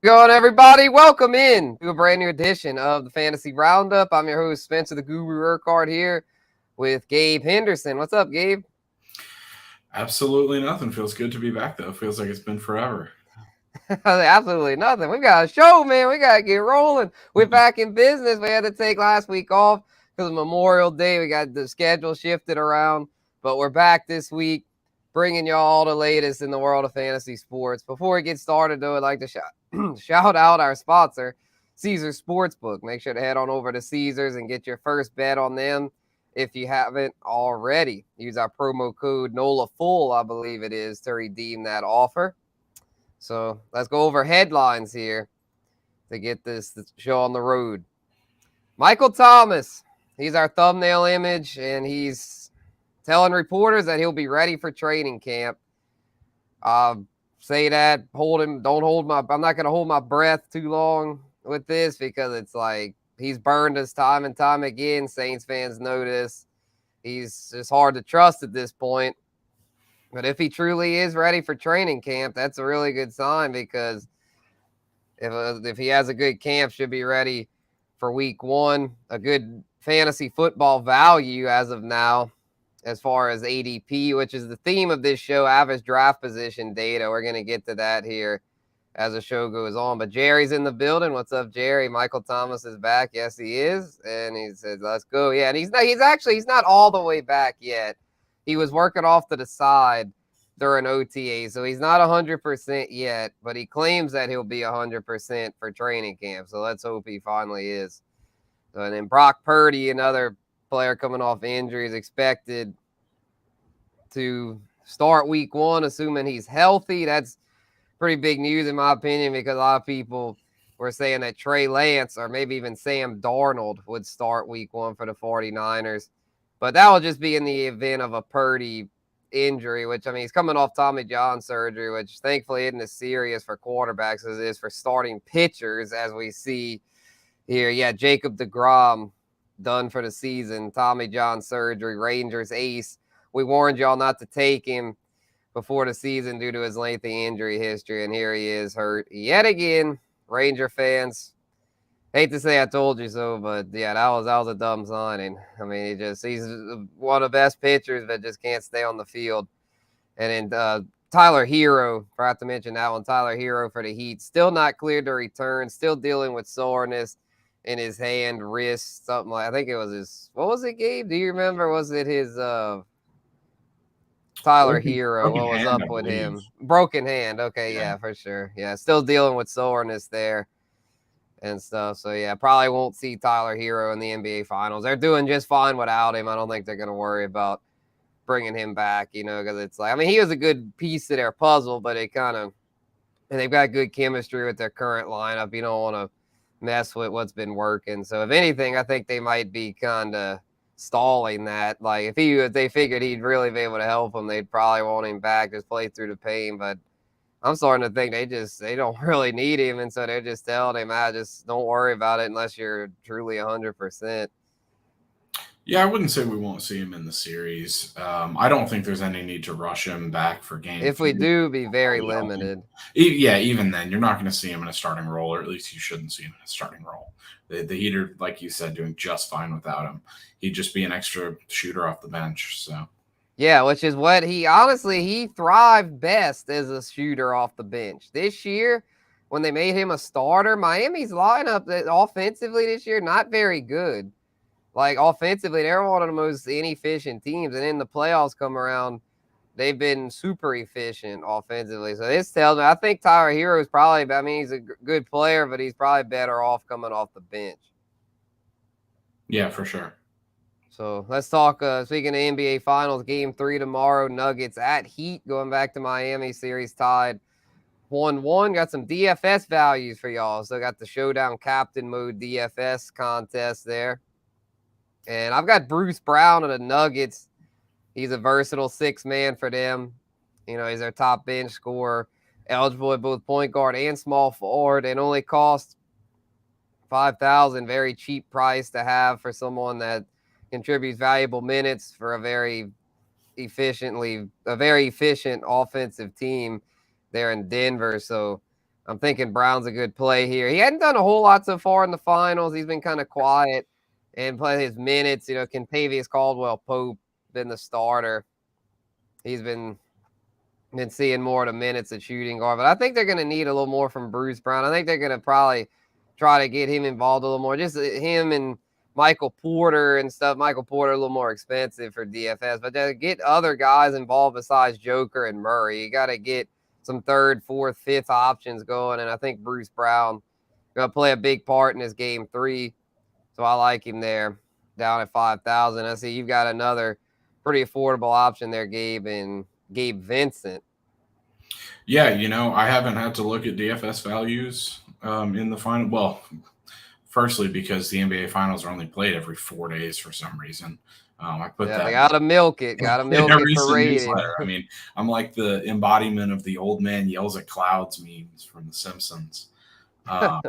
Going, everybody? Welcome in to a brand new edition of the Fantasy Roundup. I'm your host, Spencer the Guru Urquhart, here with Gabe Henderson. What's up, Gabe? Absolutely nothing. Feels good to be back, though. Feels like it's been forever. Absolutely nothing. We got a show, man. We got to get rolling. We're back in business. We had to take last week off because of Memorial Day. We got the schedule shifted around, but we're back this week bringing y'all all the latest in the world of fantasy sports. Before we get started, though, I'd like to shout out our sponsor, Caesars Sportsbook. Make sure to head on over to Caesars and get your first bet on them if you haven't already. Use our promo code NOLA, I believe it is, to redeem that offer. So let's go over headlines here to get this show on the road. Michael Thomas, he's our thumbnail image, and he's telling reporters that he'll be ready for training camp. Say that, I'm not going to hold my breath too long with this because it's like he's burned us time and time again. Saints fans know this. He's just hard to trust at this point. But if he truly is ready for training camp, that's a really good sign because if he has a good camp, should be ready for week one. A good fantasy football value as of now, as far as ADP, which is the theme of this show, average draft position data. We're going to get to that here as the show goes on. But Jerry's in the building. What's up, Jerry? Michael Thomas is back. Yes, he is. And he says, let's go. Yeah, and he's not all the way back yet. He was working off to the side during OTA, so he's not 100% yet, but he claims that he'll be 100% for training camp. So let's hope he finally is. And then Brock Purdy, another player coming off injury, is expected to start week one, assuming he's healthy. That's pretty big news in my opinion, because a lot of people were saying that Trey Lance or maybe even Sam Darnold would start week one for the 49ers. But that will just be in the event of a Purdy injury, which, I mean, he's coming off Tommy John surgery, which thankfully isn't as serious for quarterbacks as it is for starting pitchers, as we see here. Yeah, Jacob deGrom done for the season. Tommy John surgery, Rangers ace. We warned y'all not to take him before the season due to his lengthy injury history, and here he is hurt yet again. Ranger fans, hate to say I told you so, but yeah, that was a dumb signing. I mean, he's one of the best pitchers that just can't stay on the field. And then Tyler Hero, forgot to mention that one. Tyler Hero for the Heat, still not cleared to return, still dealing with soreness in his hand, wrist, something like. I think it was his. What was it, Gabe? Do you remember? Was it his? Tyler Hero, what was up with him? Broken hand. Okay, yeah, for sure. Yeah, still dealing with soreness there and stuff. So, yeah, probably won't see Tyler Hero in the NBA Finals. They're doing just fine without him. I don't think they're going to worry about bringing him back, because it's like, I mean, he was a good piece to their puzzle, but and they've got good chemistry with their current lineup. You don't want to mess with what's been working. So, if anything, I think they might be kind of stalling that. Like, if they figured he'd really be able to help them, they'd probably want him back, just play through the pain. But I'm starting to think they don't really need him, and so they're just telling him, just don't worry about it unless you're truly 100%. Yeah, I wouldn't say we won't see him in the series. I don't think there's any need to rush him back for game 3. If we do, be very limited. Yeah, even then, you're not going to see him in a starting role, or at least you shouldn't see him in a starting role. The Heat are, like you said, doing just fine without him. He'd just be an extra shooter off the bench. So yeah, which is what he thrived best as a shooter off the bench. This year, when they made him a starter, Miami's lineup offensively this year, not very good. Like, offensively, they're one of the most inefficient teams. And in the playoffs come around, they've been super efficient offensively. So this tells me, I think Tyler Hero is probably, I mean, he's a good player, but he's probably better off coming off the bench. Yeah, for sure. So let's talk, speaking of NBA Finals, Game 3 tomorrow, Nuggets at Heat, going back to Miami, series tied 1-1. Got some DFS values for y'all. So got the Showdown Captain Mode DFS contest there. And I've got Bruce Brown of the Nuggets. He's a versatile six-man for them. He's their top bench scorer, eligible at both point guard and small forward, and only cost $5,000. Very cheap price to have for someone that contributes valuable minutes for a very efficient offensive team there in Denver. So I'm thinking Brown's a good play here. He hadn't done a whole lot so far in the finals. He's been kind of quiet and playing his minutes. Kentavious Caldwell-Pope been the starter. He's been seeing more of the minutes at shooting guard, but I think they're going to need a little more from Bruce Brown. I think they're going to probably try to get him involved a little more. Just him and Michael Porter and stuff. Michael Porter a little more expensive for DFS, but to get other guys involved besides Joker and Murray, you got to get some third, fourth, fifth options going, and I think Bruce Brown going to play a big part in this game 3, so I like him there down at 5,000. I see you've got another pretty affordable option there, Gabe, and Gabe Vincent. Yeah, I haven't had to look at DFS values in the final. Well, firstly, because the NBA finals are only played every 4 days for some reason. I put that. They gotta milk it. Gotta milk it for rating. I mean, I'm like the embodiment of the old man yells at clouds memes from The Simpsons. I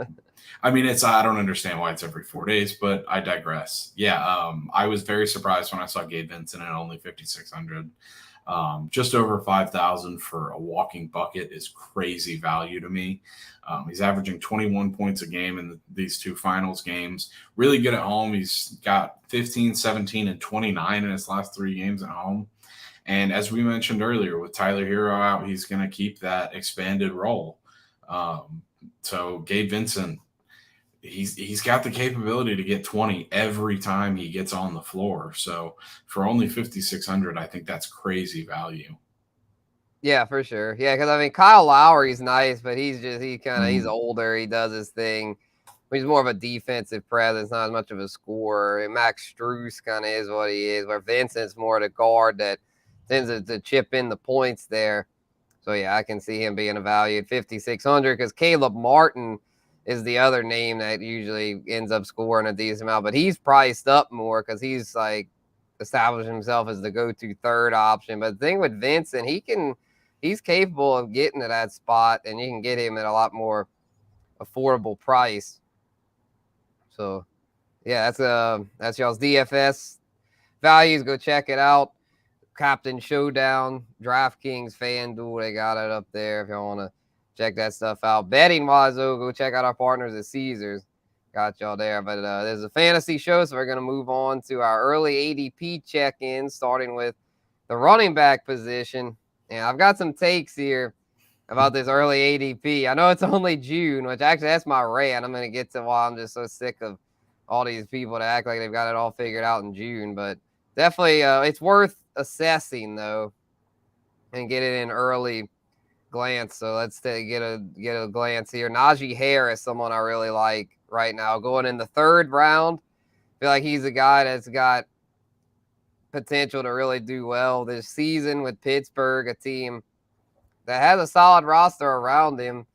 mean, I don't understand why it's every 4 days, but I digress. Yeah, I was very surprised when I saw Gabe Vincent at only 5,600. Just over 5,000 for a walking bucket is crazy value to me. He's averaging 21 points a game in these 2 finals games. Really good at home. He's got 15, 17, and 29 in his last 3 games at home. And as we mentioned earlier, with Tyler Hero out, he's going to keep that expanded role. So Gabe Vincent, he's got the capability to get 20 every time he gets on the floor. So for only 5,600, I think that's crazy value. Yeah, for sure. Yeah, because I mean Kyle Lowry's nice, but he's he's older. He does his thing. He's more of a defensive presence, not as much of a scorer. And Max Strus kind of is what he is, where Vincent's more the guard that tends to chip in the points there. So yeah, I can see him being a value at 5,600 because Caleb Martin is the other name that usually ends up scoring a decent amount, but he's priced up more because he's like established himself as the go-to third option. But the thing with Vincent, he's capable of getting to that spot, and you can get him at a lot more affordable price. So yeah, that's y'all's DFS values. Go check it out. Captain Showdown, DraftKings, FanDuel, they got it up there if y'all want to check that stuff out. Betting wise, though, go check out our partners at Caesars. Got y'all there. But there's a fantasy show, so we're going to move on to our early ADP check-in, starting with the running back position. And I've got some takes here about this early ADP. I know it's only June, which actually that's my rant. I'm going to get to why I'm just so sick of all these people that act like they've got it all figured out in June. But definitely it's worth assessing, though, and get it in early glance. So let's get a glance here. Najee Harris, someone I really like right now, going in the 3rd round. I feel like he's a guy that's got potential to really do well this season with Pittsburgh, a team that has a solid roster around him.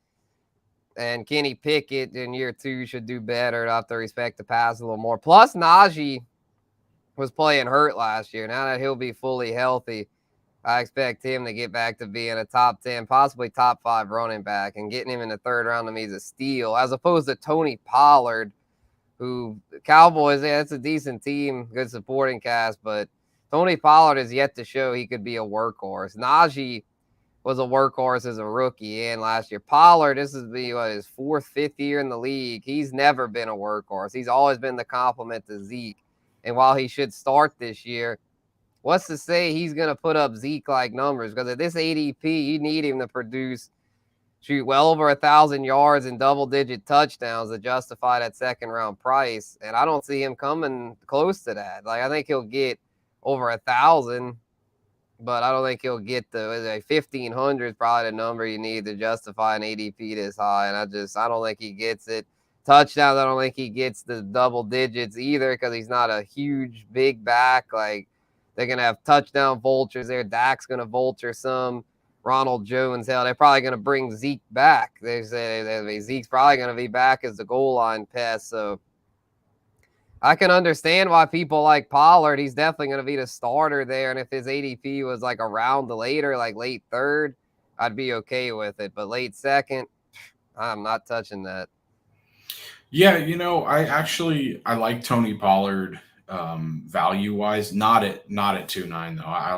And Kenny Pickett in year 2 should do better. I'll have to respect the pass a little more. Plus, Najee was playing hurt last year. Now that he'll be fully healthy, I expect him to get back to being a top 10, possibly top 5 running back, and getting him in the 3rd round to me is a steal, as opposed to Tony Pollard, who Cowboys, yeah, that's a decent team, good supporting cast, but Tony Pollard has yet to show he could be a workhorse. Najee was a workhorse as a rookie and last year. Pollard, this is his 4th, 5th year in the league. He's never been a workhorse. He's always been the complement to Zeke. And while he should start this year, what's to say he's going to put up Zeke-like numbers? Because at this ADP, you need him to shoot well over 1,000 yards and double-digit touchdowns to justify that 2nd-round price. And I don't see him coming close to that. Like, I think he'll get over 1,000, but I don't think he'll get 1,500 is probably the number you need to justify an ADP this high. And I don't think he gets it. Touchdowns, I don't think he gets the double digits either because he's not a huge, big back. Like, they're going to have touchdown vultures there. Dak's going to vulture some. Ronald Jones, hell, they're probably going to bring Zeke back. They say Zeke's probably going to be back as the goal line pest. So I can understand why people like Pollard. He's definitely going to be the starter there. And if his ADP was like a round later, like late 3rd, I'd be okay with it. But late 2nd, I'm not touching that. Yeah, I like Tony Pollard value wise, not at 2.9 though. I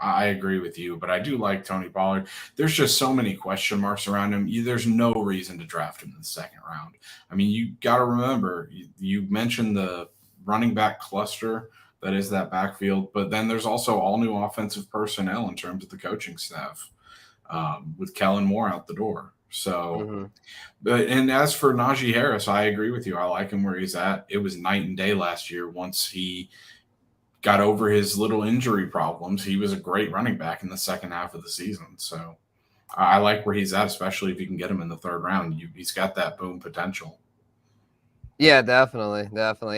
I agree with you, but I do like Tony Pollard. There's just so many question marks around him. There's no reason to draft him in the second round. I mean, you got to remember, you mentioned the running back cluster that is that backfield, but then there's also all new offensive personnel in terms of the coaching staff, with Kellen Moore out the door. So, and as for Najee Harris, I agree with you. I like him where he's at. It was night and day last year once he got over his little injury problems. He was a great running back in the second half of the season. So I like where he's at, especially if you can get him in the third round. He's got that boom potential. Yeah, definitely.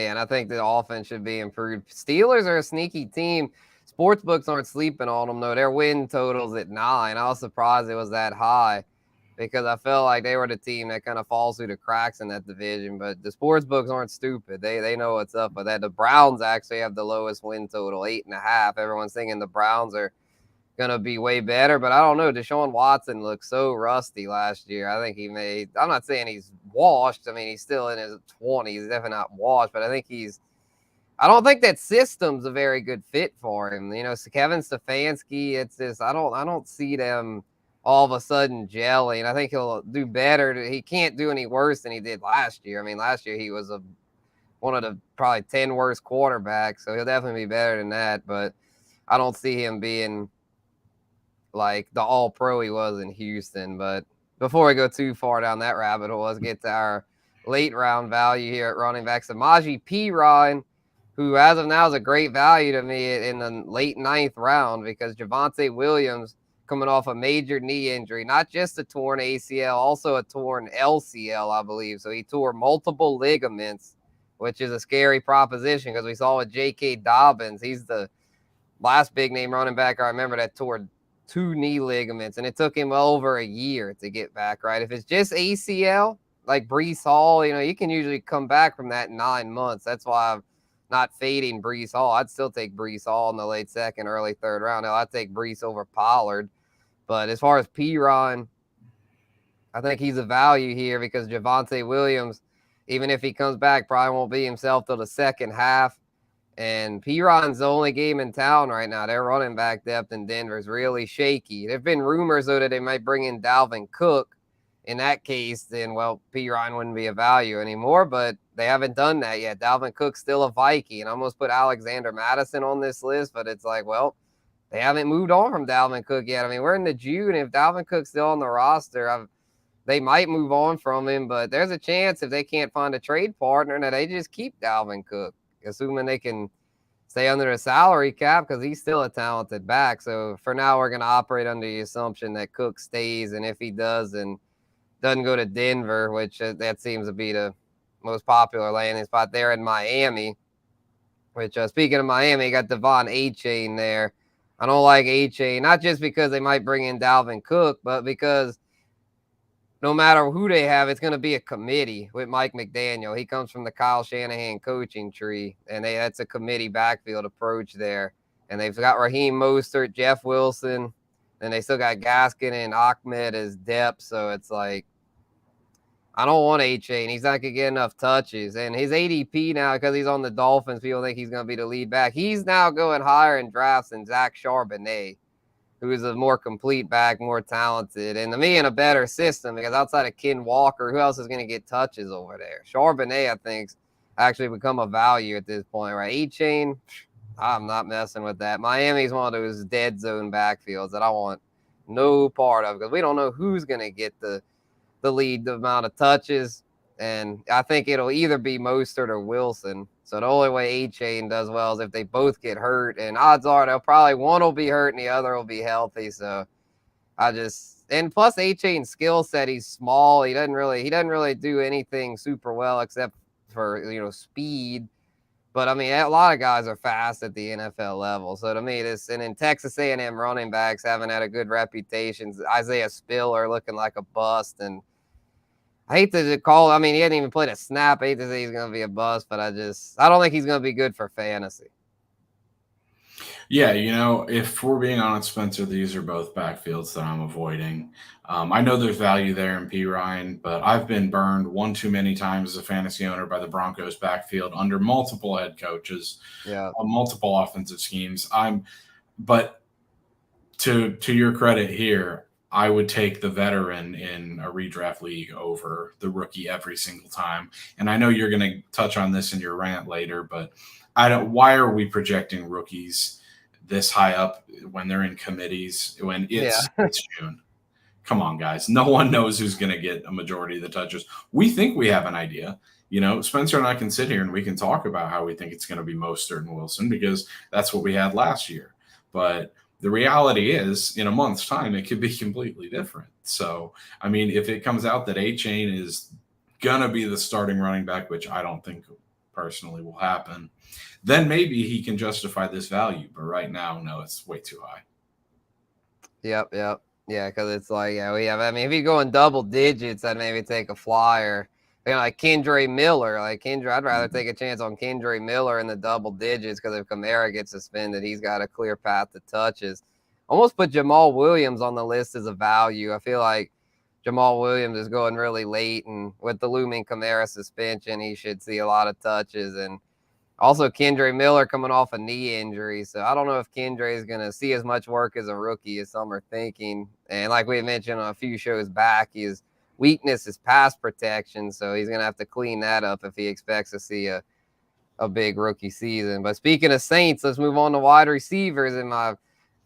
And I think the offense should be improved. Steelers are a sneaky team. Sportsbooks aren't sleeping on them, though. Their win total's at 9. I was surprised it was that high because I felt like they were the team that kind of falls through the cracks in that division. But the sports books aren't stupid. They know what's up with that. The Browns actually have the lowest win total, 8.5. Everyone's thinking the Browns are going to be way better, but I don't know. Deshaun Watson looked so rusty last year. I think I'm not saying he's washed. I mean, he's still in his 20s. He's definitely not washed, but I don't think that system's a very good fit for him. So Kevin Stefanski, it's just, I don't see them all of a sudden gelling. I think he'll do better. He can't do any worse than he did last year. I mean, last year he was one of the probably 10 worst quarterbacks, so he'll definitely be better than that. But I don't see him being like the all-pro he was in Houston. But before we go too far down that rabbit hole, let's get to our late round value here at running back. Samaje Perine, who as of now is a great value to me in the late 9th round because Javonte Williams coming off a major knee injury, not just a torn ACL, also a torn LCL, I believe. So he tore multiple ligaments, which is a scary proposition because we saw with J.K. Dobbins. He's the last big name running back I remember that tore 2 knee ligaments, and it took him over a year to get back, right? If it's just ACL, like Breece Hall, you can usually come back from that in 9 months. That's why I'm not fading Breece Hall. I'd still take Breece Hall in the late 2nd, early 3rd round. I'd take Breece over Pollard. But as far as Perine, I think he's a value here because Javonte Williams, even if he comes back, probably won't be himself till the second half. And Perine's the only game in town right now. Their running back depth in Denver is really shaky. There have been rumors, though, that they might bring in Dalvin Cook. In that case, then, well, Perine wouldn't be a value anymore, but they haven't done that yet. Dalvin Cook's still a Viking. And I almost put Alexander Madison on this list, but it's like, well, they haven't moved on from Dalvin Cook yet. I mean, we're into June. If Dalvin Cook's still on the roster, they might move on from him, but there's a chance if they can't find a trade partner that they just keep Dalvin Cook, assuming they can stay under the salary cap because he's still a talented back. So for now, we're going to operate under the assumption that Cook stays, and if he does and doesn't go to Denver, which that seems to be the most popular landing spot there in Miami, which speaking of Miami, you got Devon A-Chain there. I don't like A-Chain, not just because they might bring in Dalvin Cook, but because no matter who they have, it's going to be a committee with Mike McDaniel. He comes from the Kyle Shanahan coaching tree, and that's a committee backfield approach there. And they've got Raheem Mostert, Jeff Wilson, and they still got Gaskin and Ahmed as depth. So it's like, I don't want A-Chain. He's not going to get enough touches. And his ADP now, because he's on the Dolphins, people think he's going to be the lead back. He's now going higher in drafts than Zach Charbonnet, who is a more complete back, more talented, and to me in a better system because outside of Ken Walker, who else is going to get touches over there? Charbonnet, I think, actually become a value at this point, right? A-Chain, I'm not messing with that. Miami's one of those dead zone backfields that I want no part of because we don't know who's going to get the lead amount of touches, and I think it'll either be Mostert or Wilson. So the only way A-Chain does well is if they both get hurt, and odds are they'll probably one will be hurt and the other will be healthy. So and plus A-Chain's skill set, he's small. He doesn't really do anything super well except for speed. But I mean, a lot of guys are fast at the NFL level. So to me, and in Texas A&M running backs haven't had a good reputation. Isaiah Spiller looking like a bust, and I hate to call. I mean, he hadn't even played a snap. I hate to say he's going to be a bust, but I don't think he's going to be good for fantasy. Yeah, if we're being honest, Spencer, these are both backfields that I'm avoiding. I know there's value there in Perine, but I've been burned one too many times as a fantasy owner by the Broncos backfield under multiple head coaches, multiple offensive schemes. But to your credit here, I would take the veteran in a redraft league over the rookie every single time. And I know you're going to touch on this in your rant later, but why are we projecting rookies this high up when they're in committees when it's June? Come on, guys. No one knows who's going to get a majority of the touches. We think we have an idea. Spencer and I can sit here and we can talk about how we think it's going to be Mostert and Wilson because that's what we had last year. But the reality is, in a month's time, it could be completely different. So, I mean, if it comes out that A-Chain is going to be the starting running back, which I don't think personally will happen, then maybe he can justify this value. But right now, no, it's way too high. Yep. Yeah, because it's like, if you go in double digits, I'd maybe take a flyer. Like Kendre Miller. I'd rather take a chance on Kendre Miller in the double digits because if Kamara gets suspended, he's got a clear path to touches. Almost put Jamal Williams on the list as a value. I feel like Jamal Williams is going really late, and with the looming Kamara suspension, he should see a lot of touches. And also Kendre Miller coming off a knee injury. So I don't know if Kendre is going to see as much work as a rookie as some are thinking. And like we mentioned on a few shows back, his weakness is pass protection. So he's going to have to clean that up if he expects to see a big rookie season. But speaking of Saints, let's move on to wide receivers. And my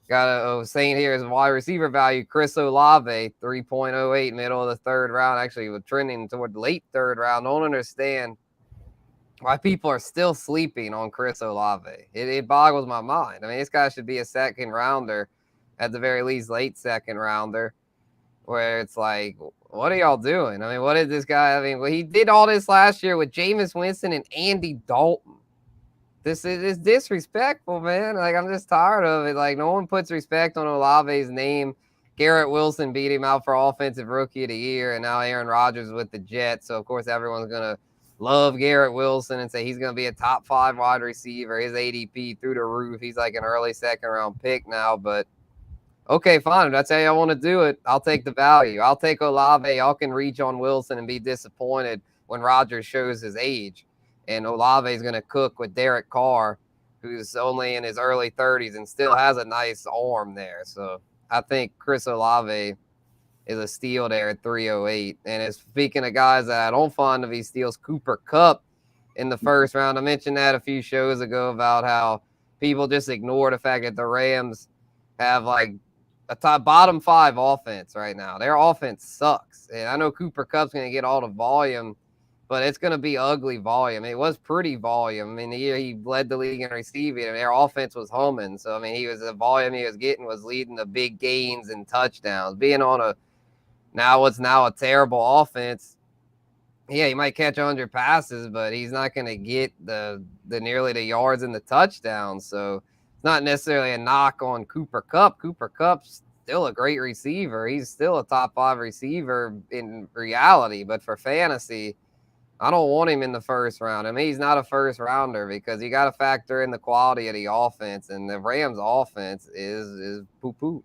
got a Saint here is wide receiver value, Chris Olave, 3.08, middle of the third round. Actually, we're trending toward the late third round. Don't understand why people are still sleeping on Chris Olave. It boggles my mind. I mean, this guy should be a second rounder, at the very least, late second rounder, where it's like, what are y'all doing? I mean, what did this guy? I mean, he did all this last year with Jameis Winston and Andy Dalton. This is disrespectful, man. Like, I'm just tired of it. Like, no one puts respect on Olave's name. Garrett Wilson beat him out for Offensive Rookie of the Year, and now Aaron Rodgers with the Jets. So, of course, everyone's going to love Garrett Wilson and say he's going to be a top 5 wide receiver. His ADP through the roof. He's like an early second-round pick now. But, okay, fine. If that's how y'all want to do it, I'll take the value. I'll take Olave. Y'all can reach on Wilson and be disappointed when Rodgers shows his age. And Olave is going to cook with Derek Carr, who's only in his early 30s and still has a nice arm there. So I think Chris Olave is a steal there at 308. And speaking of guys that I don't find of these steals, Cooper Kupp in the first round. I mentioned that a few shows ago about how people just ignore the fact that the Rams have like a top bottom 5 offense right now. Their offense sucks. And I know Cooper Kupp's going to get all the volume, but it's going to be ugly volume. It was pretty volume. I mean, the year he led the league in receiving, and their offense was humming. So, I mean, the volume he was getting was leading to big gains and touchdowns. Being on what's now a terrible offense, yeah, he might catch 100 passes, but he's not going to get the nearly the yards and the touchdowns. So, it's not necessarily a knock on Cooper Kupp. Cooper Kupp's still a great receiver. He's still a top 5 receiver in reality, but for fantasy, I don't want him in the first round. I mean, he's not a first rounder because you got to factor in the quality of the offense, and the Rams' offense is poo-poo.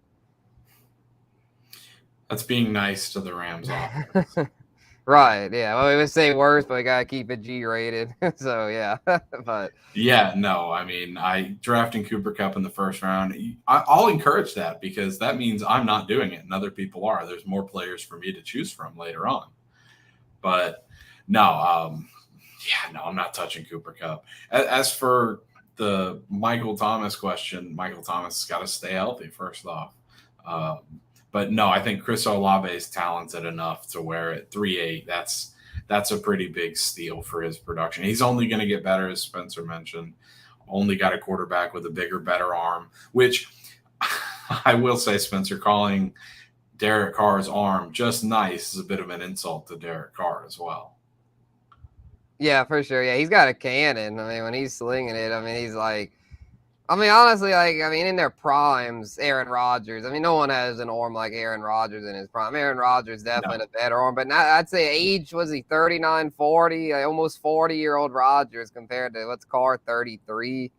That's being nice to the Rams offense. Right, yeah. Well, we would say worse, but we got to keep it G-rated. So, yeah. But yeah, no, I mean, drafting Cooper Kupp in the first round, I'll encourage that because that means I'm not doing it and other people are. There's more players for me to choose from later on. But no, I'm not touching Cooper Kupp. As for the Michael Thomas question, Michael Thomas has got to stay healthy first off. But no, I think Chris Olave is talented enough to where at 3.8, that's a pretty big steal for his production. He's only going to get better, as Spencer mentioned. Only got a quarterback with a bigger, better arm, which I will say, Spencer, calling Derek Carr's arm just nice is a bit of an insult to Derek Carr as well. Yeah, for sure. Yeah, he's got a cannon. I mean, when he's slinging it, I mean, he's like, I mean, honestly, in their primes, Aaron Rodgers. I mean, no one has an arm like Aaron Rodgers in his prime. Aaron Rodgers definitely a better arm, but I'd say age, was he 39, 40, almost 40-year-old Rodgers compared to what's Carr, 33.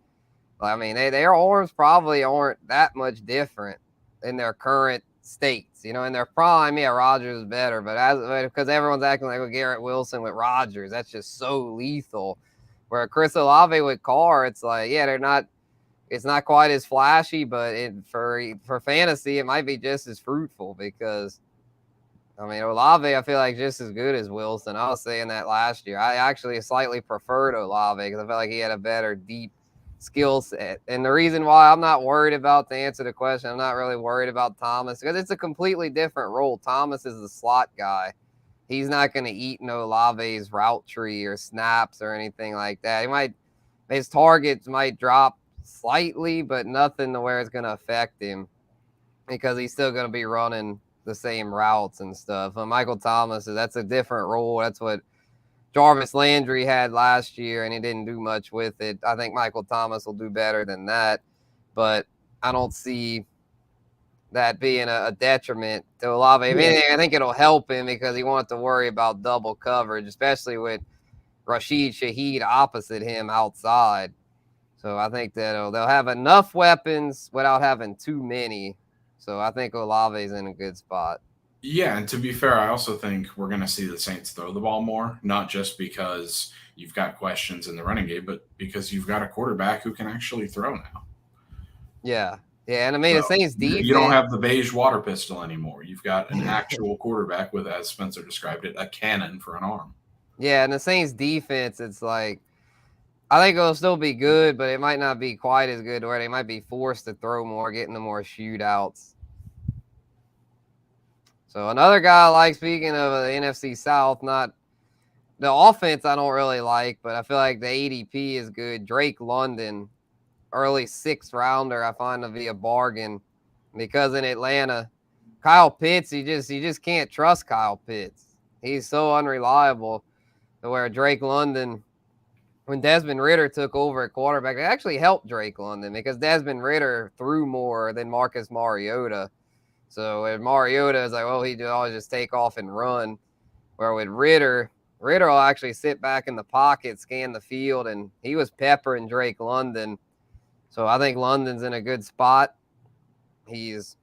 I mean, their arms probably aren't that much different in their current states. In their prime, yeah, Rodgers is better, but because everyone's acting like Garrett Wilson with Rodgers, that's just so lethal. Where Chris Olave with Carr, it's like, yeah, they're not It's not quite as flashy, but for fantasy, it might be just as fruitful because, I mean, Olave, I feel like just as good as Wilson. I was saying that last year. I actually slightly preferred Olave because I felt like he had a better deep skill set. And the reason why I'm not worried about, to answer the question, I'm not really worried about Thomas because it's a completely different role. Thomas is the slot guy. He's not going to eat no Olave's route tree or snaps or anything like that. His targets might drop slightly, but nothing to where it's going to affect him because he's still going to be running the same routes and stuff. Michael Thomas, that's a different role. That's what Jarvis Landry had last year, and he didn't do much with it. I think Michael Thomas will do better than that, but I don't see that being a detriment to Olave. If anything, I think it'll help him because he won't have to worry about double coverage, especially with Rashid Shaheed opposite him outside. So I think that they'll have enough weapons without having too many. So I think Olave's in a good spot. Yeah, and to be fair, I also think we're going to see the Saints throw the ball more, not just because you've got questions in the running game, but because you've got a quarterback who can actually throw now. Yeah. Yeah, and I mean, the Saints defense. You don't have the beige water pistol anymore. You've got an actual quarterback with, as Spencer described it, a cannon for an arm. Yeah, and the Saints defense, it's like, I think it'll still be good, but it might not be quite as good where they might be forced to throw more, getting the more shootouts. So another guy I like, speaking of the NFC South, not the offense I don't really like, but I feel like the ADP is good. Drake London, early 6th rounder, I find to be a bargain because in Atlanta, Kyle Pitts, you just can't trust Kyle Pitts. He's so unreliable to where Drake London, when Desmond Ridder took over at quarterback, it actually helped Drake London because Desmond Ridder threw more than Marcus Mariota. So with Mariota, it's like, well, he'd always just take off and run. Where with Ridder will actually sit back in the pocket, scan the field, and he was peppering Drake London. So I think London's in a good spot. He's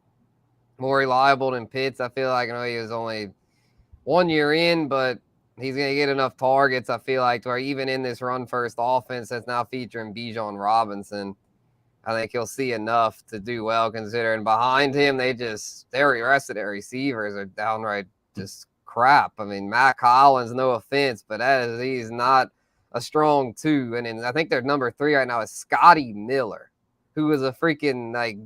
more reliable than Pitts. I feel like, I know he was only 1 year in, but he's going to get enough targets, I feel like, to where even in this run-first offense that's now featuring Bijan Robinson, I think he'll see enough to do well, considering behind him, their rest of their receivers are downright just crap. I mean, Matt Collins, no offense, but he's not a strong 2. And then I think their number 3 right now is Scotty Miller, who was a freaking, like,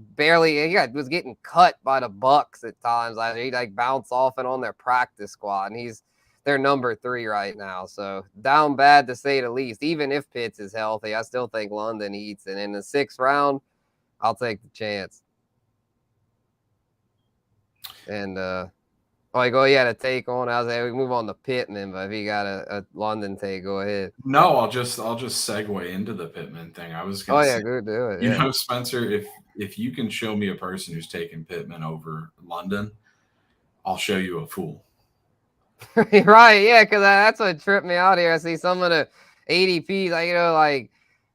was getting cut by the Bucks at times. Like, he bounced off and on their practice squad, and he's their number 3 right now. So down bad to say the least. Even if Pitts is healthy, I still think London eats. And in the 6th round, I'll take the chance. And he had a take on. I was like, we can move on to Pittman, but if you got a London take, go ahead. No, I'll just segue into the Pittman thing. I was going to say, go do it. You know, Spencer, if you can show me a person who's taken Pittman over London, I'll show you a fool. Right, yeah, because that's what tripped me out here. I see some of the ADPs, like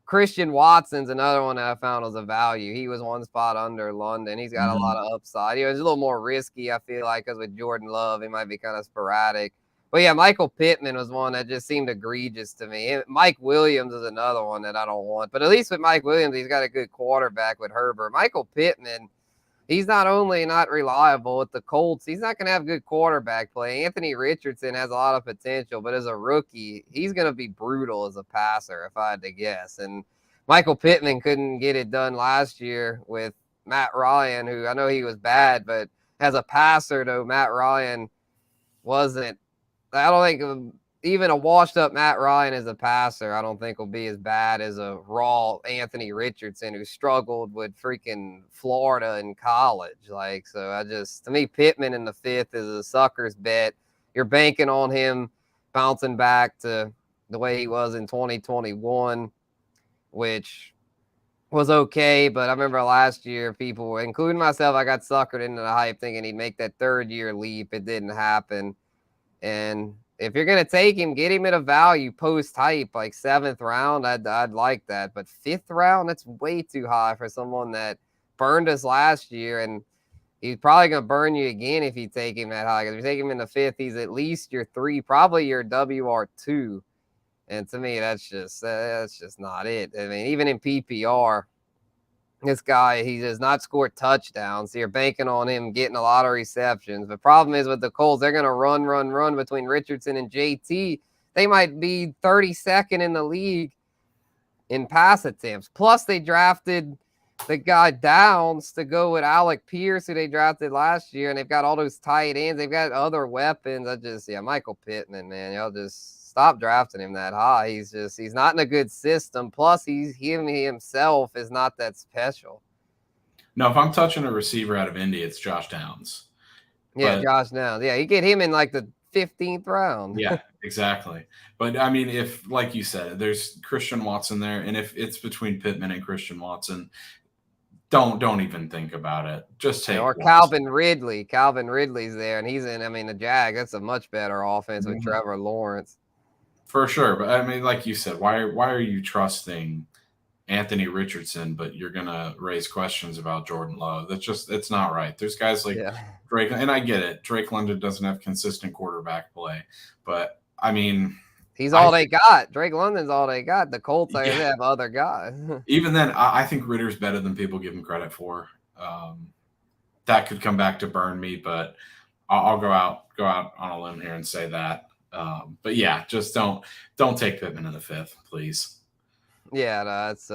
Christian Watson's another one that I found was a value. He was 1 spot under London. He's got a lot of upside. He was a little more risky, I feel like, because with Jordan Love, he might be kind of sporadic. But yeah, Michael Pittman was one that just seemed egregious to me. Mike Williams is another one that I don't want. But at least with Mike Williams, he's got a good quarterback with Herbert. Michael Pittman, he's not only not reliable with the Colts, he's not going to have good quarterback play. Anthony Richardson has a lot of potential, but as a rookie, he's going to be brutal as a passer, if I had to guess. And Michael Pittman couldn't get it done last year with Matt Ryan, who I know he was bad, but as a passer, though, Matt Ryan wasn't. I don't think even a washed-up Matt Ryan as a passer, I don't think will be as bad as a raw Anthony Richardson who struggled with freaking Florida in college. To me, Pittman in the 5th is a sucker's bet. You're banking on him bouncing back to the way he was in 2021, which was okay. But I remember last year, people, including myself, I got suckered into the hype thinking he'd make that 3rd-year leap. It didn't happen. And if you're going to take him, get him at a value post-hype, like 7th round, I'd like that. But 5th round, that's way too high for someone that burned us last year. And he's probably going to burn you again if you take him that high. Because if you take him in the 5th, he's at least your 3, probably your WR2. And to me, that's just not it. I mean, even in PPR, This guy, he does not score touchdowns. So you're banking on him getting a lot of receptions. The problem is with the Colts, they're going to run between Richardson and JT. They might be 32nd in the league in pass attempts. Plus, they drafted the guy Downs to go with Alec Pierce, who they drafted last year, and they've got all those tight ends. They've got other weapons. Michael Pittman, man, y'all just stop drafting him that high. He's not in a good system. Plus, himself is not that special. No, if I'm touching a receiver out of Indy, it's Josh Downs. Yeah, Josh Downs. Yeah, you get him in like the 15th round. Yeah, exactly. But I mean, if, like you said, there's Christian Watson there, and if it's between Pittman and Christian Watson, don't even think about it. Just take or Calvin Ridley. Calvin Ridley's there, and he's in. I mean, the Jags. That's a much better offense with Trevor Lawrence. For sure, but I mean, like you said, why are you trusting Anthony Richardson, but you're gonna raise questions about Jordan Love? It's not right. There's guys like Drake, and I get it. Drake London doesn't have consistent quarterback play, but I mean, he's all they got. Drake London's all they got. The Colts, they have other guys. Even then, I think Ritter's better than people give him credit for. That could come back to burn me, but I'll go out on a limb here and say that. But yeah, just don't take Pittman in the 5th, please. Yeah, no, it's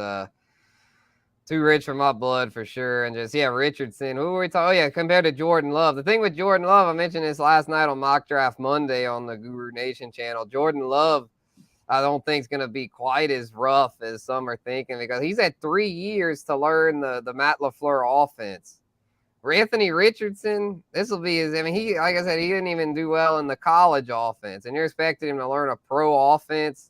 too rich for my blood for sure. And Richardson. Who were we talking? Oh yeah, compared to Jordan Love. The thing with Jordan Love, I mentioned this last night on Mock Draft Monday on the Guru Nation channel. Jordan Love, I don't think is going to be quite as rough as some are thinking, because he's had 3 years to learn the Matt LaFleur offense. For Anthony Richardson, this will be he, like I said, he didn't even do well in the college offense, and you're expecting him to learn a pro offense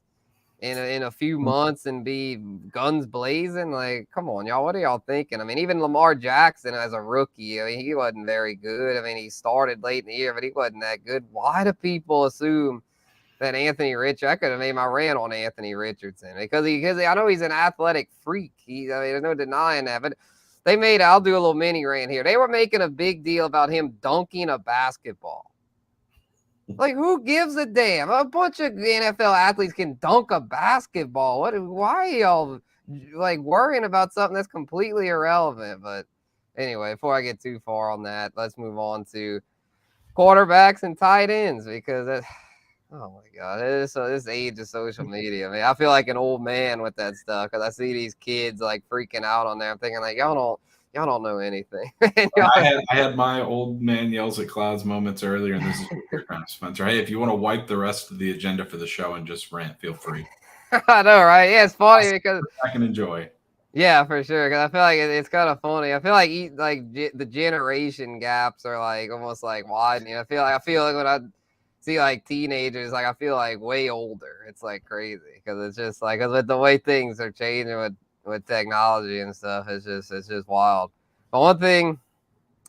in a few months and be guns blazing. Like, come on, y'all. What are y'all thinking? I mean, even Lamar Jackson as a rookie, I mean, he wasn't very good. I mean, he started late in the year, but he wasn't that good. Why do people assume that Anthony I could have made my rant on Anthony Richardson because I know he's an athletic freak. There's no denying that, but I'll do a little mini rant here. They were making a big deal about him dunking a basketball. Like, who gives a damn? A bunch of NFL athletes can dunk a basketball. Why are y'all like worrying about something that's completely irrelevant? But anyway, before I get too far on that, let's move on to quarterbacks and tight ends, because oh my God, this age of social media. I mean, I feel like an old man with that stuff because I see these kids like freaking out on there. I'm thinking like, y'all don't know anything. I had my old man yells at clouds moments earlier, and this is kind of Spencer. Hey, if you want to wipe the rest of the agenda for the show and just rant, feel free. I know, right? Yeah, it's funny because I can enjoy. Yeah, for sure. Because I feel like it's kind of funny. I feel like the generation gaps are like almost like widening. I feel like when I see like teenagers, like I feel like way older. It's like crazy because it's just like with the way things are changing with technology and stuff, it's just wild. But one thing,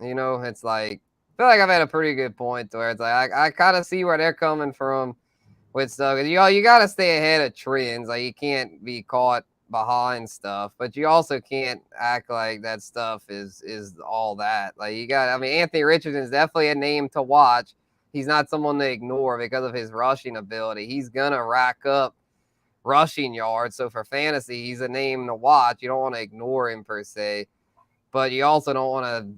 it's like I feel like I've had a pretty good point where it's like I kind of see where they're coming from with stuff. You got to stay ahead of trends. Like you can't be caught behind stuff, but you also can't act like that stuff is all that. Like Anthony Richardson is definitely a name to watch. He's not someone to ignore because of his rushing ability. He's gonna rack up rushing yards. So for fantasy, he's a name to watch. You don't want to ignore him per se, but you also don't want to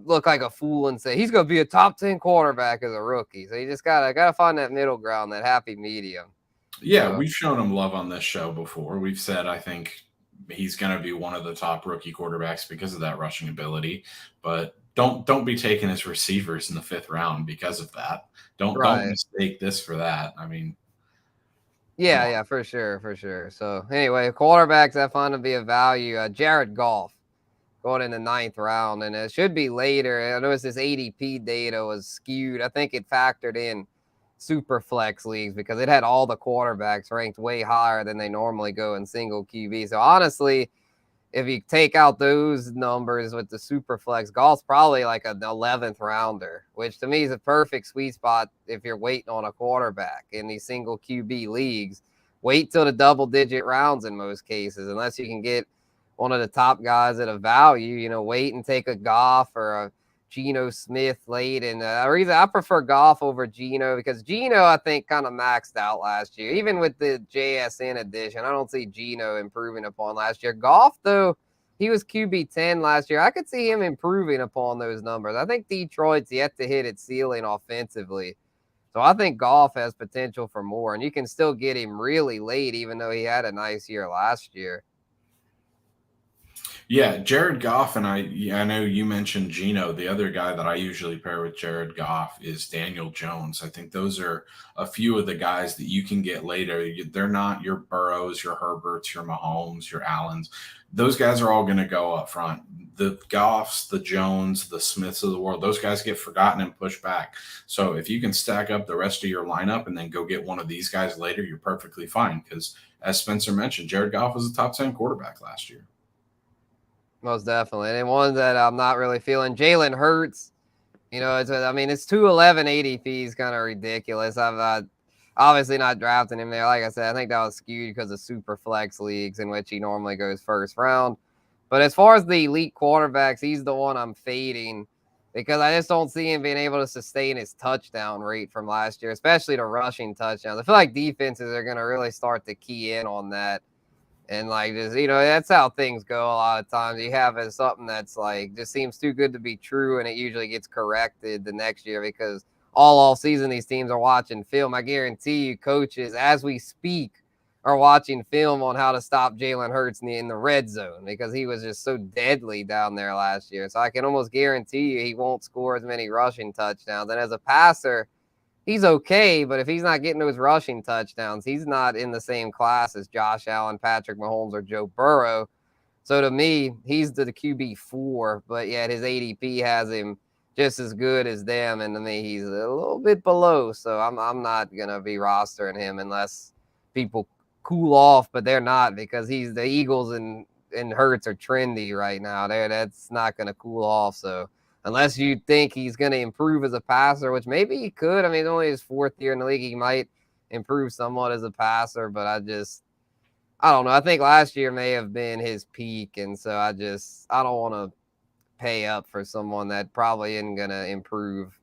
look like a fool and say he's gonna be a top 10 quarterback as a rookie. So you just gotta find that middle ground, that happy medium. Yeah, we've shown him love on this show before. We've said I think he's going to be one of the top rookie quarterbacks because of that rushing ability. But don't be taking his receivers in the 5th round because of that. Don't mistake this for that. I mean, yeah, for sure. So anyway, quarterbacks I find to be a value. Jared Goff going in the 9th round, and it should be later. I noticed this ADP data was skewed. I think it factored in super flex leagues because it had all the quarterbacks ranked way higher than they normally go in single QB. So honestly, if you take out those numbers with the super flex, Goff's probably like an 11th rounder, which to me is a perfect sweet spot if you're waiting on a quarterback in these single QB leagues. Wait till the double-digit rounds in most cases, unless you can get one of the top guys at a value. Wait and take a Goff or a Geno Smith late. And the reason I prefer Goff over Geno, because Geno, I think, kind of maxed out last year. Even with the JSN edition, I don't see Geno improving upon last year. Goff, though, he was QB 10 last year. I could see him improving upon those numbers. I think Detroit's yet to hit its ceiling offensively. So I think Goff has potential for more, and you can still get him really late, even though he had a nice year last year. Yeah, Jared Goff, and I know you mentioned Geno. The other guy that I usually pair with Jared Goff is Daniel Jones. I think those are a few of the guys that you can get later. They're not your Burrows, your Herberts, your Mahomes, your Allens. Those guys are all going to go up front. The Goffs, the Jones, the Smiths of the world, those guys get forgotten and pushed back. So if you can stack up the rest of your lineup and then go get one of these guys later, you're perfectly fine. Because as Spencer mentioned, Jared Goff was a top 10 quarterback last year. Most definitely. And one that I'm not really feeling, Jalen Hurts. It's 211 ADP is kind of ridiculous. I'm not obviously not drafting him there. Like I said, I think that was skewed because of super flex leagues in which he normally goes first round. But as far as the elite quarterbacks, he's the one I'm fading because I just don't see him being able to sustain his touchdown rate from last year, especially the rushing touchdowns. I feel like defenses are going to really start to key in on that. And that's how things go a lot of times. You have something that's just seems too good to be true, and it usually gets corrected the next year because all off season these teams are watching film. I guarantee you, coaches, as we speak, are watching film on how to stop Jalen Hurts in the red zone because he was just so deadly down there last year. So I can almost guarantee you he won't score as many rushing touchdowns. And as a passer, he's okay, but if he's not getting those rushing touchdowns, he's not in the same class as Josh Allen, Patrick Mahomes, or Joe Burrow. So to me, he's the QB4, but yet his ADP has him just as good as them, and to me, he's a little bit below. So I'm not gonna be rostering him unless people cool off, but they're not because the Eagles and Hurts are trendy right now. That's not gonna cool off. So unless you think he's going to improve as a passer, which maybe he could. I mean, it's only his 4th year in the league. He might improve somewhat as a passer, but I don't know. I think last year may have been his peak, and so I don't want to pay up for someone that probably isn't going to improve.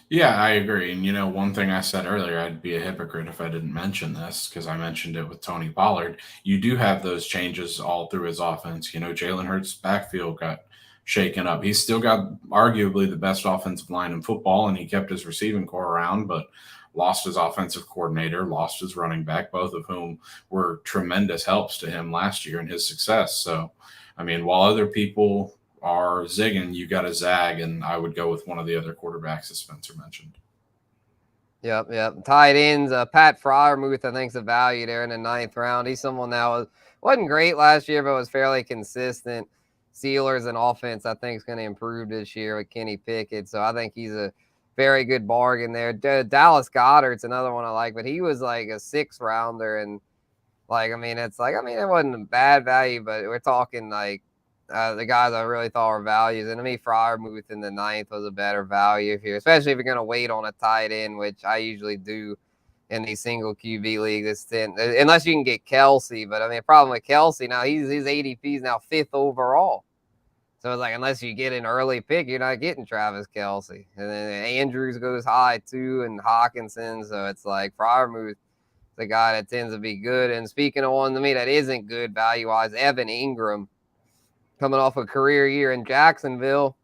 Yeah, I agree. And, one thing I said earlier, I'd be a hypocrite if I didn't mention this because I mentioned it with Tony Pollard. You do have those changes all through his offense. Jalen Hurts' backfield got shaken up. He's still got arguably the best offensive line in football, and he kept his receiving core around, but lost his offensive coordinator, lost his running back, both of whom were tremendous helps to him last year in his success. So, while other people are zigging, you got to zag, and I would go with one of the other quarterbacks that Spencer mentioned. Yep. Tight ends, Pat Freiermuth, I think, is a value there in the 9th round. He's someone that wasn't great last year, but was fairly consistent. Steelers and offense, I think, is going to improve this year with Kenny Pickett. So I think he's a very good bargain there. Dallas Goedert's another one I like, but he was like a 6th rounder. And it wasn't a bad value, but we're talking the guys I really thought were values. And to me, Freiermuth in the 9th was a better value here, especially if you're going to wait on a tight end, which I usually do in these single QB leagues. Unless you can get Kelsey. But the problem with Kelsey now, his ADP is now 5th overall. So it's unless you get an early pick, you're not getting Travis Kelsey. And then Andrews goes high too, and Hawkinson. So it's Freiermuth, the guy that tends to be good. And speaking of one to me that isn't good value-wise, Evan Ingram, coming off a career year in Jacksonville.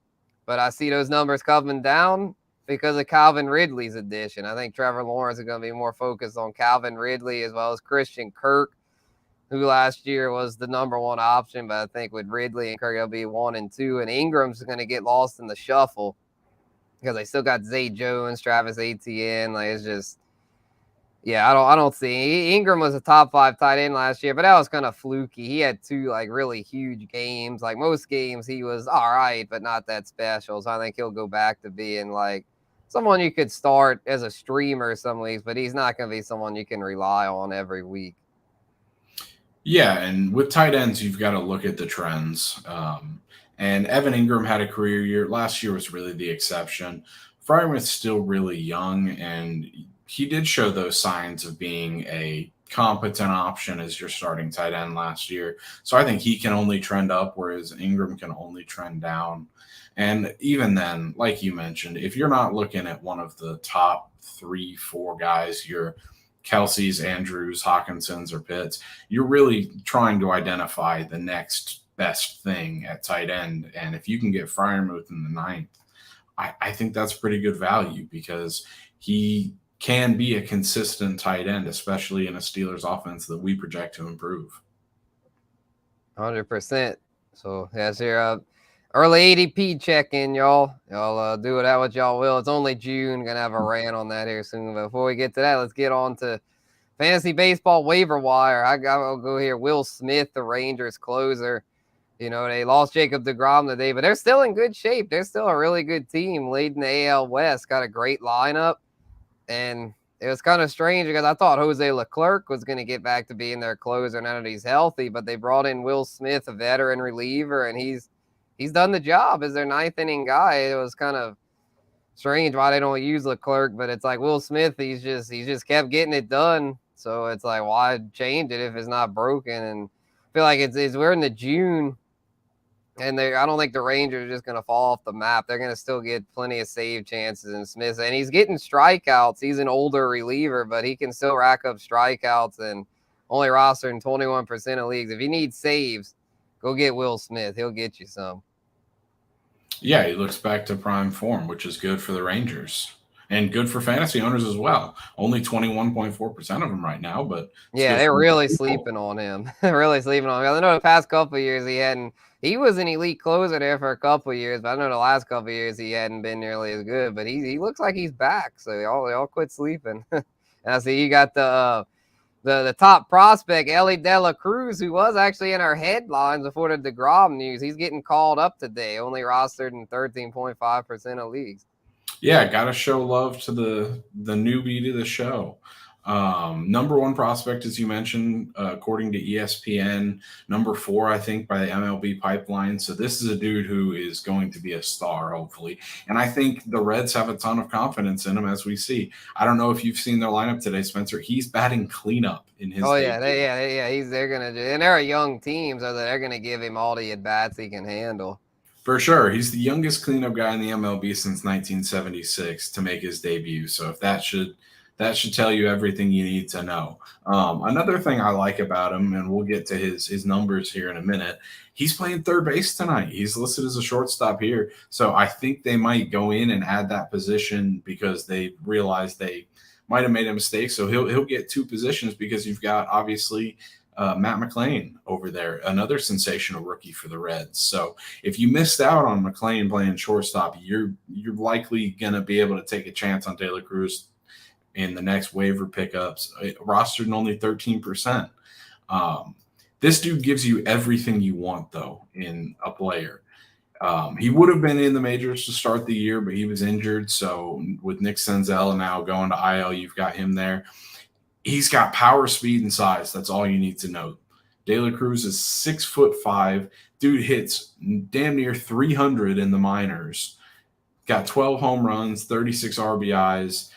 But I see those numbers coming down because of Calvin Ridley's addition. I think Trevor Lawrence is going to be more focused on Calvin Ridley as well as Christian Kirk, who last year was the number 1 option. But I think with Ridley and Kirk, it'll be 1 and 2. And Ingram's going to get lost in the shuffle because they still got Zay Jones, Travis Etienne. It's just, I don't see. Ingram was a top 5 tight end last year, but that was kind of fluky. He had 2 really huge games. Most games he was all right, but not that special. So I think he'll go back to being someone you could start as a streamer some weeks, but he's not going to be someone you can rely on every week. Yeah, and with tight ends, you've got to look at the trends. And Evan Ingram had a career year. Last year was really the exception. Freiermuth's still really young, and he did show those signs of being a competent option as your starting tight end last year. So I think he can only trend up, whereas Ingram can only trend down. And even then, like you mentioned, if you're not looking at one of the top 3-4 guys you're Kelsey's, Andrews, Hawkinson's, or Pitts. You're really trying to identify the next best thing at tight end. And if you can get Freiermuth in the 9th, I think that's pretty good value because he can be a consistent tight end, especially in a Steelers offense that we project to improve. 100%. So that's your early ADP check-in, y'all. Y'all do it out what y'all will. It's only June. Gonna have a rant on that here soon. But before we get to that, let's get on to fantasy baseball waiver wire. I'll go here. Will Smith, the Rangers closer. You know, they lost Jacob deGrom today, but they're still in good shape. They're still a really good team, leading the AL West. Got a great lineup, and it was kind of strange because I thought Jose Leclerc was going to get back to being their closer now that he's healthy, but they brought in Will Smith, a veteran reliever, and he's done the job as their 9th inning guy. It was kind of strange why they don't use Leclerc, but it's like Will Smith, he's just kept getting it done. So it's like, why change it if it's not broken? And I feel like it's we're in the June. And I don't think the Rangers are just going to fall off the map. They're going to still get plenty of save chances in Smith. And he's getting strikeouts. He's an older reliever, but he can still rack up strikeouts and only rostered in 21% of leagues. If you need saves, go get Will Smith. He'll get you some. Yeah, he looks back to prime form, which is good for the Rangers. And good for fantasy owners as well. Only 21.4% of them right now, but yeah, they're really sleeping on him. Really sleeping on him. I know the past couple of years he was an elite closer there for a couple of years, but I know the last couple of years he hadn't been nearly as good. But he looks like he's back, so y'all quit sleeping. And I see you got the top prospect, Ellie De La Cruz, who was actually in our headlines before the deGrom news. He's getting called up today, only rostered in 13.5% of leagues. Yeah, got to show love to the newbie to the show. Number 1 prospect, as you mentioned, according to ESPN, number 4, I think, by the MLB pipeline. So this is a dude who is going to be a star, hopefully. And I think the Reds have a ton of confidence in him, as we see. I don't know if you've seen their lineup today, Spencer. He's batting cleanup in his debut. They're gonna do, and they're a young team, so they're gonna give him all the at bats he can handle. For sure. He's the youngest cleanup guy in the MLB since 1976 to make his debut. So if that should tell you everything you need to know. Another thing I like about him, and we'll get to his numbers here in a minute, he's playing third base tonight. He's listed as a shortstop here. So I think they might go in and add that position because they realize they might have made a mistake. So he'll get 2 positions because you've got, obviously, Matt McClain over there, another sensational rookie for the Reds. So if you missed out on McClain playing shortstop, you're likely going to be able to take a chance on De La Cruz in the next waiver pickups. Rostered in only 13%. This dude gives you everything you want, though, in a player. He would have been in the majors to start the year, but he was injured. So with Nick Senzel now going to IL, you've got him there. He's got power, speed, and size. That's all you need to know. De La Cruz is 6'5". Dude hits damn near 300 in the minors. Got 12 home runs, 36 RBIs,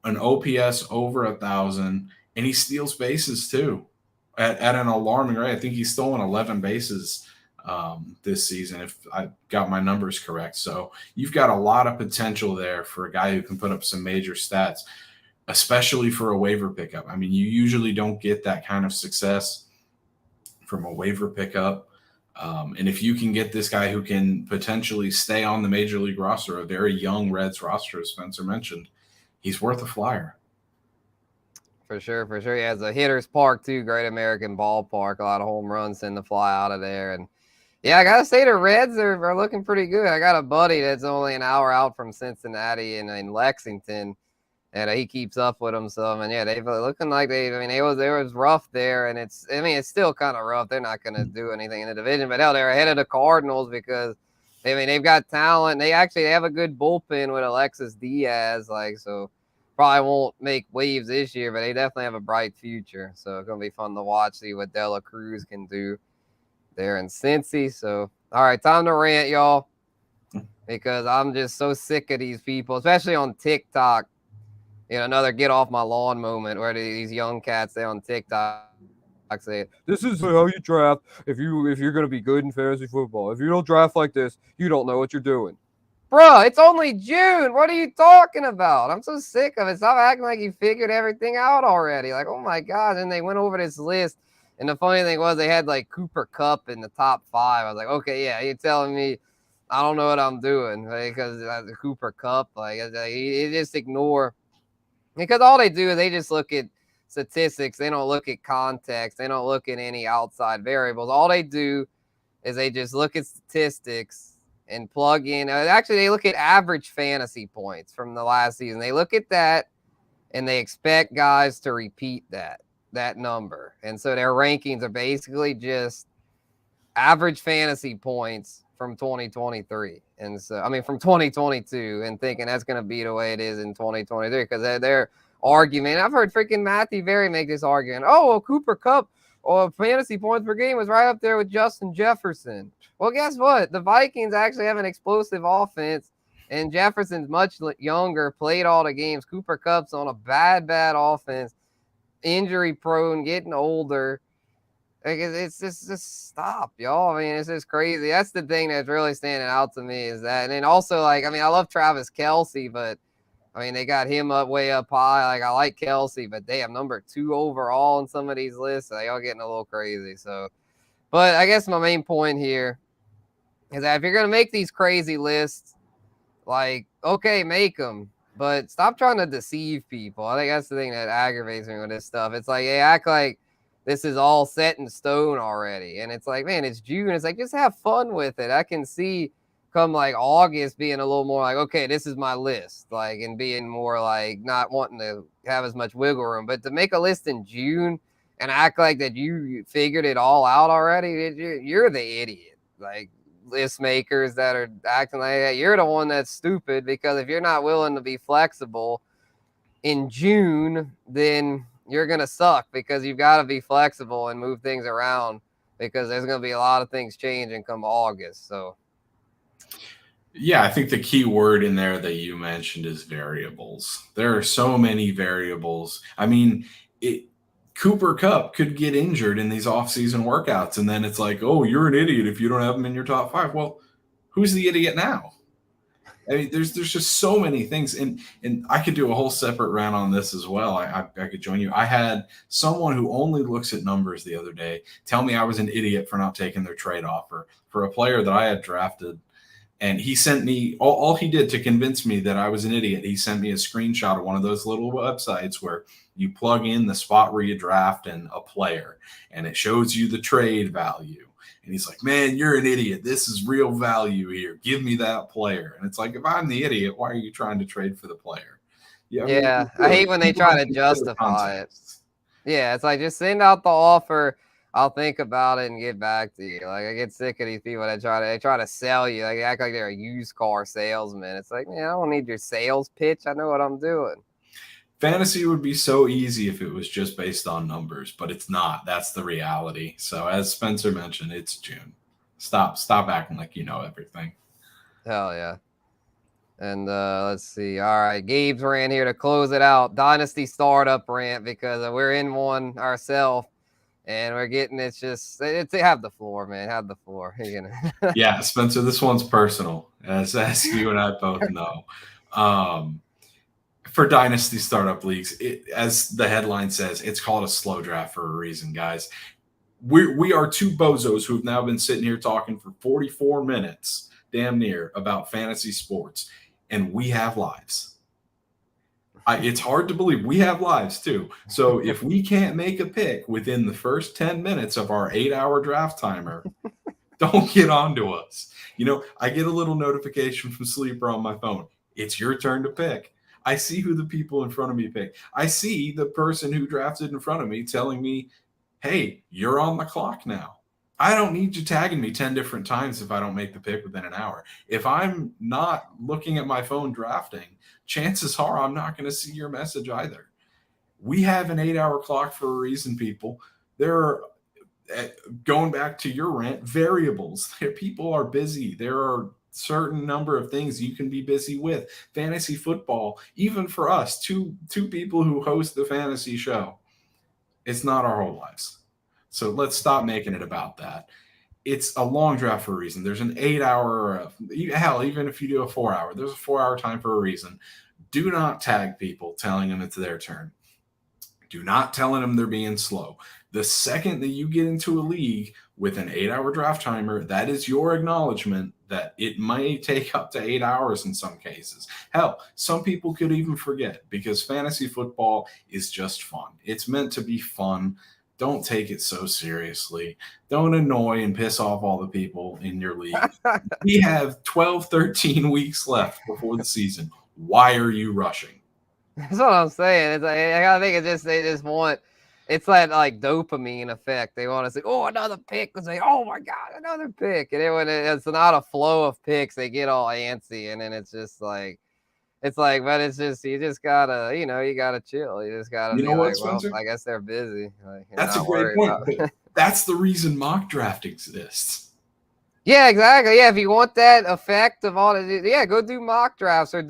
an OPS over 1,000, and he steals bases too at an alarming rate. I think he's stolen 11 bases this season, if I got my numbers correct. So you've got a lot of potential there for a guy who can put up some major stats, especially for a waiver pickup. I mean, you usually don't get that kind of success from a waiver pickup. And if you can get this guy who can potentially stay on the major league roster, a very young Reds roster, as Spencer mentioned, he's worth a flyer. For sure. He has a hitter's park too, Great American Ballpark. A lot of home runs tend to fly out of there. And yeah, I got to say the Reds are looking pretty good. I got a buddy that's only an hour out from Cincinnati and in Lexington. And he keeps up with them some, and yeah, they've looking like it was rough there, and it's still kind of rough. They're not going to do anything in the division, but hell, they're ahead of the Cardinals because they've got talent. They have a good bullpen with Alexis Diaz, so probably won't make waves this year, but they definitely have a bright future. So it's going to be fun to watch, see what De La Cruz can do there in Cincy. So all right, time to rant, y'all, because I'm just so sick of these people, especially on TikTok. Another get off my lawn moment where these young cats there on TikTok say, this is how you draft if you're going to be good in fantasy football. If you don't draft like this, you don't know what you're doing. Bro, it's only June. What are you talking about? I'm so sick of it. Stop acting like you figured everything out already. Like, oh my God. And they went over this list. And the funny thing was they had like Cooper Kupp in the top 5. I was like, okay, yeah, you're telling me I don't know what I'm doing because the Cooper Kupp, like, you just ignore, because all they do is they just look at statistics. They don't look at context. They don't look at any outside variables. All they do is they just look at statistics and plug in. Actually, they look at average fantasy points from the last season. They look at that and they expect guys to repeat that number. And so their rankings are basically just average fantasy points from 2023. And so, I mean, from 2022, and thinking that's going to be the way it is in 2023 because they're argument. I've heard freaking Matthew Berry make this argument. Oh, well, Cooper Kupp or fantasy points per game was right up there with Justin Jefferson. Well, guess what? The Vikings actually have an explosive offense, and Jefferson's much younger, played all the games. Cooper Kupp's on a bad offense, injury prone, getting older. Like, it's just stop, y'all. I mean, it's just crazy. That's the thing that's really standing out to me is that. And then also, like, I mean, I love Travis Kelce, but I mean, they got him way up high. Like, I like Kelce, but damn, number 2 overall in some of these lists. They all getting a little crazy. So, but I guess my main point here is that if you're going to make these crazy lists, like, okay, make them, but stop trying to deceive people. I think that's the thing that aggravates me with this stuff. It's like, they act like this is all set in stone already. And it's like, man, it's June. It's like, just have fun with it. I can see come like August being a little more like, okay, this is my list, like, and being more like not wanting to have as much wiggle room. But to make a list in June and act like that you figured it all out already, you're the idiot. Like, list makers that are acting like that, you're the one that's stupid, because if you're not willing to be flexible in June, then you're going to suck, because you've got to be flexible and move things around, because there's going to be a lot of things changing come August. So yeah, I think the key word in there that you mentioned is variables. There are so many variables. I mean, Cooper Kupp could get injured in these offseason workouts, and then it's like, oh, you're an idiot if you don't have him in your top 5. Well, who's the idiot now? I mean, there's just so many things, and I could do a whole separate rant on this as well. I could join you. I had someone who only looks at numbers the other day tell me I was an idiot for not taking their trade offer for a player that I had drafted. And he sent me all he did to convince me that I was an idiot. He sent me a screenshot of one of those little websites where you plug in the spot where you draft and a player, and it shows you the trade value. And he's like, man, you're an idiot. This is real value here. Give me that player. And it's like, if I'm the idiot, why are you trying to trade for the player? Yeah, I mean, I hate when they try to justify it. Yeah, it's like, just send out the offer. I'll think about it and get back to you. Like, I get sick of these people that try to sell you. Like, they act like they're a used car salesman. It's like, man, I don't need your sales pitch. I know what I'm doing. Fantasy would be so easy if it was just based on numbers, but it's not. That's the reality. So as Spencer mentioned, it's June. Stop acting like you know everything. Hell yeah. And let's see. All right, Gabe's rant here to close it out. Dynasty startup rant, because we're in one ourselves. And we're getting it's have the floor, man. Have the floor. Yeah, Spencer, this one's personal, as you and I both know. For Dynasty startup leagues, as the headline says, it's called a slow draft for a reason, guys. We are two bozos who have now been sitting here talking for 44 minutes, damn near, about fantasy sports, and we have lives. It's hard to believe we have lives too. So if we can't make a pick within the first 10 minutes of our 8-hour draft timer, don't get on to us. You know, I get a little notification from Sleeper on my phone. It's your turn to pick. I see who the people in front of me pick. I see the person who drafted in front of me telling me, hey, you're on the clock now. I don't need you tagging me 10 different times if I don't make the pick within an hour. If I'm not looking at my phone drafting, chances are I'm not going to see your message either. We have an 8-hour clock for a reason, people. There are, going back to your rant, variables. People are busy. There are certain number of things you can be busy with. Fantasy football, even for us, two people who host the fantasy show, it's not our whole lives. So let's stop making it about that. it's a long draft for a reason. There's an 8 hour, hell, even if you do a 4 hour, there's a 4 hour time for a reason. Do not tag people telling them it's their turn. Do not tell them they're being slow. The second that you get into a league with an 8 hour draft timer, that is your acknowledgement that it may take up to 8 hours in some cases. Hell, some people could even forget because fantasy football is just fun. It's meant to be fun. Don't take it so seriously. Don't annoy and piss off all the people in your league. We have 12, 13 weeks left before the season. Why are you rushing? That's what I'm saying. It's like, I think they just want, it's that like dopamine effect. They want to say, oh, another pick. It's like, oh my God, another pick. And then when it's not a flow of picks, they get all antsy. And then it's just like, but it's just, you just gotta, you gotta chill. You just gotta be like, well, I guess they're busy. Like, that's a great point. But that's the reason mock draft exists. Yeah, exactly. Yeah, if you want that effect of all go do mock drafts or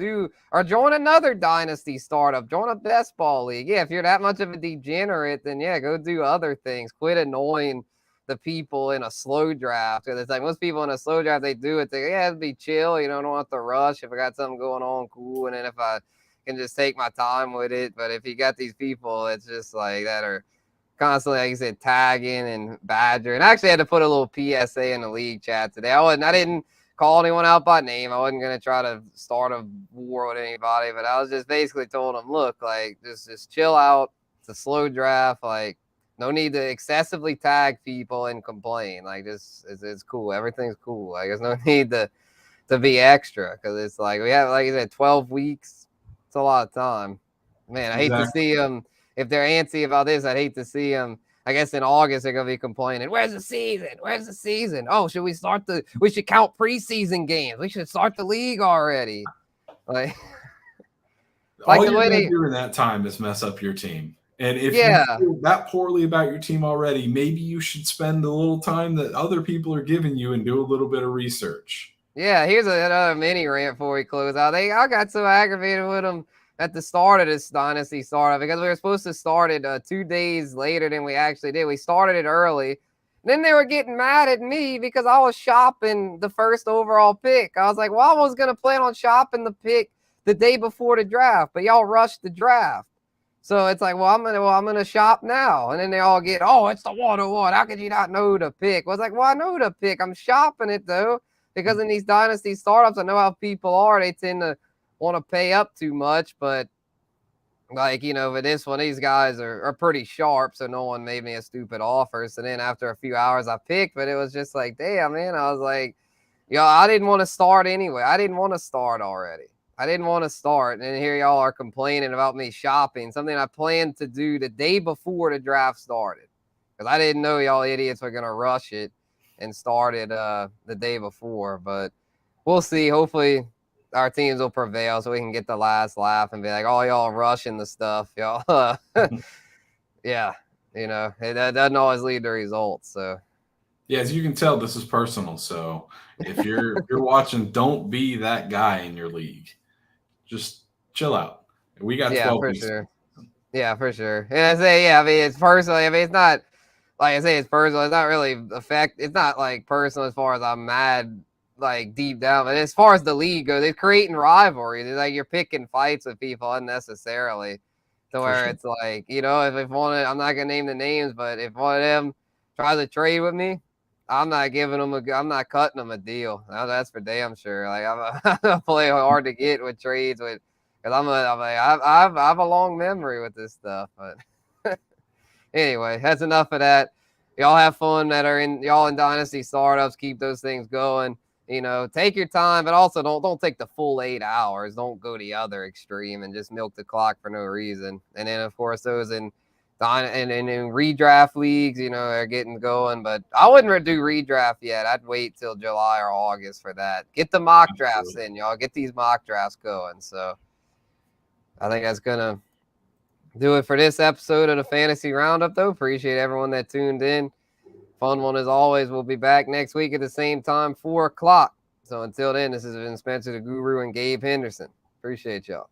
join another dynasty startup, join a best ball league. Yeah, if you're that much of a degenerate, then yeah, go do other things. Quit annoying the people in a slow draft. Because it's like most people in a slow draft, they do it. It'd be chill. Don't have to rush. If I got something going on, cool. And then if I can just take my time with it. But if you got these people, it's just like that are constantly, like you said, tagging and badgering. I actually had to put a little PSA in the league chat today. I didn't call anyone out by name. I wasn't going to try to start a war with anybody, but I was just basically told them, look, like, just chill out. It's a slow draft. Like, no need to excessively tag people and complain. Like, it's cool. Everything's cool. Like, there's no need to be extra because it's like we have, like you said, 12 weeks. It's a lot of time. Man, I hate to see them. If they're antsy about this, I'd hate to see them. I guess in August they're gonna be complaining. Where's the season? Where's the season? Oh, should we we should count preseason games. We should start the league already. Like all you're gonna do in that time is mess up your team. And if you feel that poorly about your team already, maybe you should spend a little time that other people are giving you and do a little bit of research. Yeah, here's another mini rant before we close out. I got so aggravated with them at the start of this Dynasty startup because we were supposed to start it 2 days later than we actually did. We started it early. Then they were getting mad at me because I was shopping the first overall pick. I was like, well, I was going to plan on shopping the pick the day before the draft, but y'all rushed the draft. So it's like, well, I'm gonna shop now. And then they all get, oh, it's the 101. How could you not know the pick? I was like, well, I know the pick. I'm shopping it, though, because in these Dynasty startups, I know how people are. They tend to want to pay up too much, but like, for this one, these guys are pretty sharp, so no one made me a stupid offer. So then after a few hours I picked, but it was just like, damn, man, I was like, I didn't want to start anyway. I didn't want to start already. I didn't want to start, and here y'all are complaining about me shopping, something I planned to do the day before the draft started, because I didn't know y'all idiots were going to rush it and start it the day before, but we'll see. Hopefully our teams will prevail so we can get the last laugh and be like, oh, y'all rushing the stuff, y'all. Yeah, that doesn't always lead to results. So yeah, as you can tell, this is personal. So if you're watching, don't be that guy in your league. Just chill out. We got 12 weeks. Sure. Yeah, for sure. And I say, I mean, it's personal. I mean, it's not like I say, it's personal. It's not really it's not like personal as far as I'm mad like deep down. But as far as the league goes, it's creating rivalry. It's like you're picking fights with people unnecessarily. To where it's like, if one of, I'm not gonna name the names, but if one of them tries to trade with me, I'm not giving them I'm not cutting them a deal. That's for damn sure. Like I'm gonna play hard to get with trades with, because I have a long memory with this stuff. But anyway, that's enough of that. Y'all have fun that are y'all in Dynasty startups. Keep those things going. Take your time, but also don't take the full 8 hours. Don't go the other extreme and just milk the clock for no reason. And then of course those in redraft leagues, are getting going, but I wouldn't do redraft yet. I'd wait till July or August for that. Get the mock drafts in, y'all. Get these mock drafts going. So I think that's gonna do it for this episode of the Fantasy Roundup, though. Appreciate everyone that tuned in. Fun one as always. We'll be back next week at the same time, 4 o'clock. So until then, this has been Spencer the Guru and Gabe Henderson. Appreciate y'all.